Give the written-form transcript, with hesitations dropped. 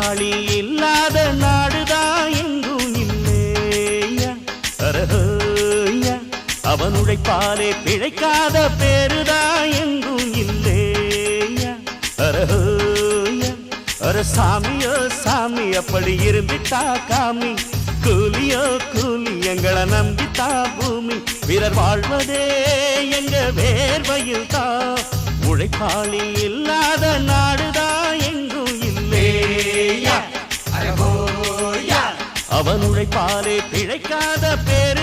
உழைப்பாளி இல்லாத நாடுதான் எங்கும் இல்லையா அரஹோயா அவன் உழைப்பாலே பிழைக்காத பேருதான் எங்கும் இல்லையா அரஹோயா அர சாமியோ சாமி அப்படி இருந்துட்டா காமி கூலியோ கூலி எங்களை நம்பித்தா பூமி பிறர் வாழ்வதே எங்க வேர்வையில் தான் உழைப்பாளி இல்லாத நாடுதான் எங்கும் இல்லையா அவன் உழைப்பாலே பிழைக்காத பேரு